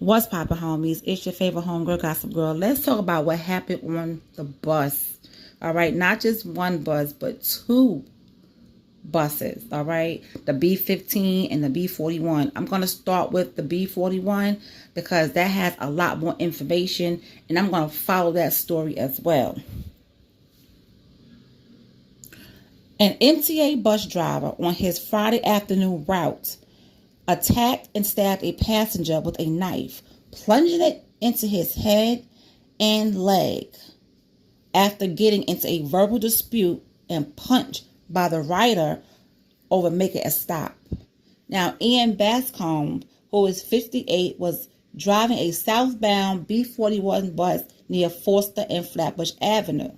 What's poppin', homies? It's your favorite homegirl, Gossip Girl. Let's talk about what happened on the bus. All right, not just one bus, but two buses. All right, the B15 and the B41. I'm gonna start with the B41 because that has a lot more information, and I'm gonna follow that story as well. An MTA bus driver on his Friday afternoon route attacked and stabbed a passenger with a knife, plunging it into his head and leg after getting into a verbal dispute and punched by the rider over making a stop. Now, Ian Bascombe, who is 58, was driving a southbound B41 bus near Forster and Flatbush Avenue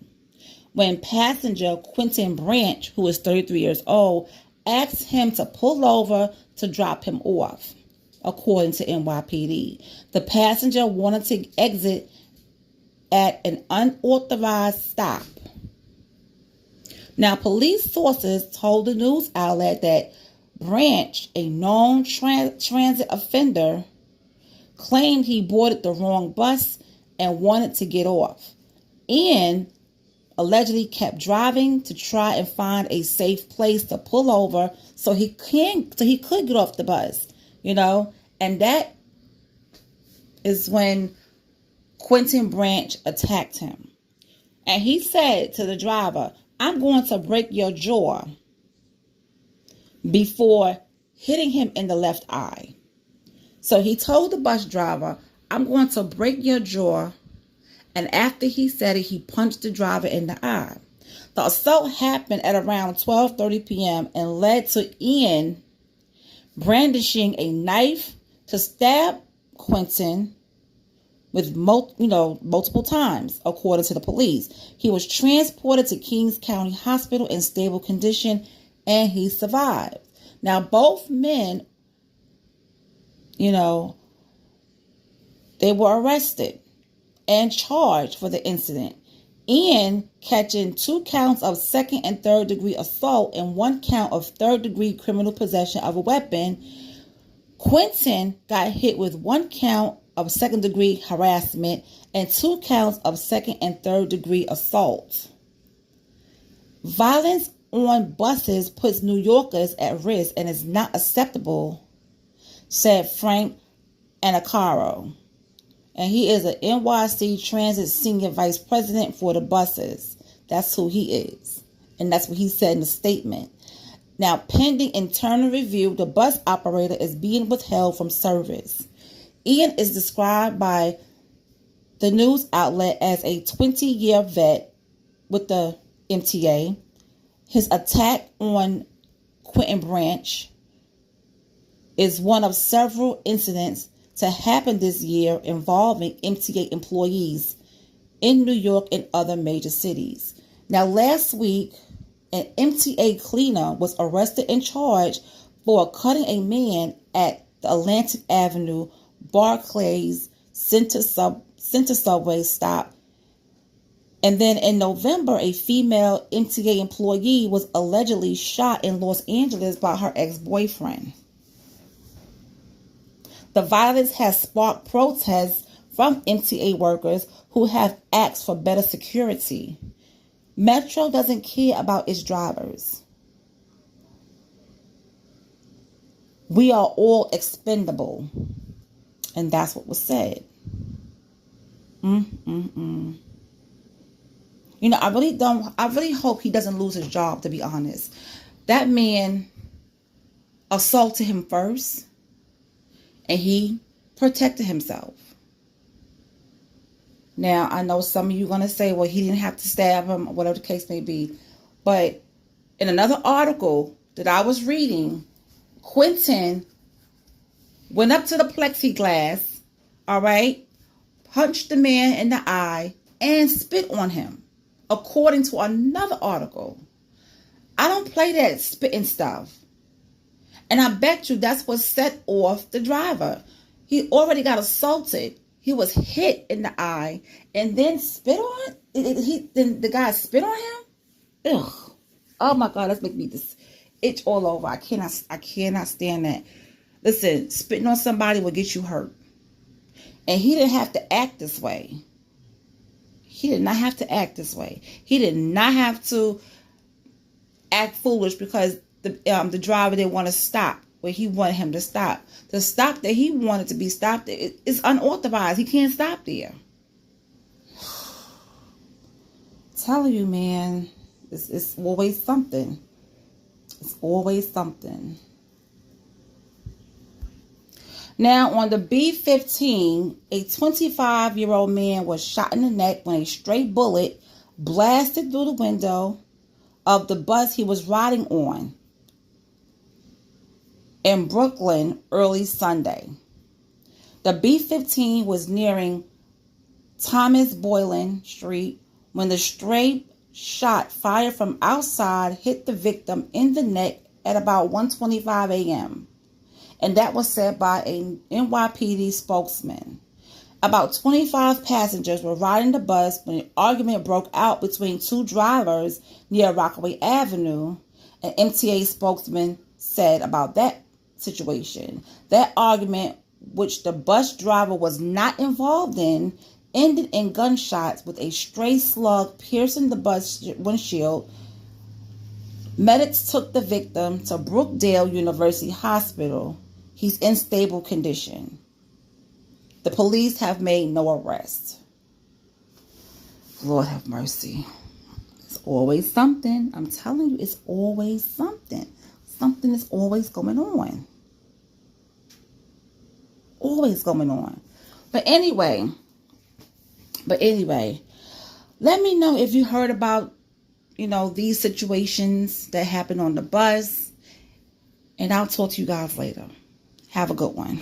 when passenger Quentin Branch, who is 33 years old, asked him to pull over to drop him off, according to NYPD. The passenger wanted to exit at an unauthorized stop. Now, police sources told the news outlet that Branch, a known transit offender, claimed he boarded the wrong bus and wanted to get off. Ian allegedly kept driving to try and find a safe place to pull over so he could get off the bus, and that is when Quentin Branch attacked him. And he said to the driver, "I'm going to break your jaw," before hitting him in the left eye. So he told the bus driver, "I'm going to break your jaw." And after he said it, he punched the driver in the eye. The assault happened at around 12:30 p.m. and led to Ian brandishing a knife to stab Quentin with multiple times, according to the police. He was transported to Kings County Hospital in stable condition, and he survived. Now, both men, they were arrested and charged for the incident. Ian catching 2 counts of second and third degree assault and 1 count of third degree criminal possession of a weapon. Quentin got hit with 1 count of second degree harassment and 2 counts of second and third degree assault. Violence on buses puts New Yorkers at risk and is not acceptable, said Frank Anacaro. And he is an NYC Transit Senior Vice President for the buses. That's who he is. And that's what he said in the statement. Now, pending internal review, the bus operator is being withheld from service. Ian is described by the news outlet as a 20-year vet with the MTA. His attack on Quentin Branch is one of several incidents to happen this year involving MTA employees in New York and other major cities. Now, last week, an MTA cleaner was arrested and charged for cutting a man at the Atlantic Avenue Barclay's Center subway stop. And then in November, a female MTA employee was allegedly shot in Los Angeles by her ex-boyfriend. The violence has sparked protests from MTA workers who have asked for better security. Metro doesn't care about its drivers. We are all expendable. And that's what was said. I really hope he doesn't lose his job, to be honest. That man assaulted him first. And he protected himself. Now, I know some of you are going to say, well, he didn't have to stab him, or whatever the case may be. But in another article that I was reading, Quentin went up to the plexiglass, all right, punched the man in the eye, and spit on him, according to another article. I don't play that spitting stuff. And I bet you that's what set off the driver. He already got assaulted. He was hit in the eye and then spit on. Then the guy spit on him. Ugh. Oh my God, that's making me this itch all over. I cannot stand that. Listen, spitting on somebody will get you hurt. And he didn't have to act this way. He did not have to act this way. He did not have to act foolish because the driver didn't want to stop where he wanted him to stop. The stop that he wanted to be stopped is unauthorized. He can't stop there. Telling you, man, it's always something. It's always something. Now, on the B15, a 25-year-old man was shot in the neck when a stray bullet blasted through the window of the bus he was riding on in Brooklyn early Sunday. The B15 was nearing Thomas Boylan Street when the stray shot fired from outside hit the victim in the neck at about 1:25 a.m. And that was said by a NYPD spokesman. About 25 passengers were riding the bus when an argument broke out between two drivers near Rockaway Avenue. An MTA spokesman said about that situation. That argument, which the bus driver was not involved in, ended in gunshots with a stray slug piercing the bus windshield. Medics took the victim to Brookdale University Hospital. He's in stable condition. The police have made no arrest. Lord have mercy. It's always something. I'm telling you, it's always something. Something is always going on. Always going on. But anyway, let me know if you heard about, these situations that happen on the bus. And I'll talk to you guys later. Have a good one.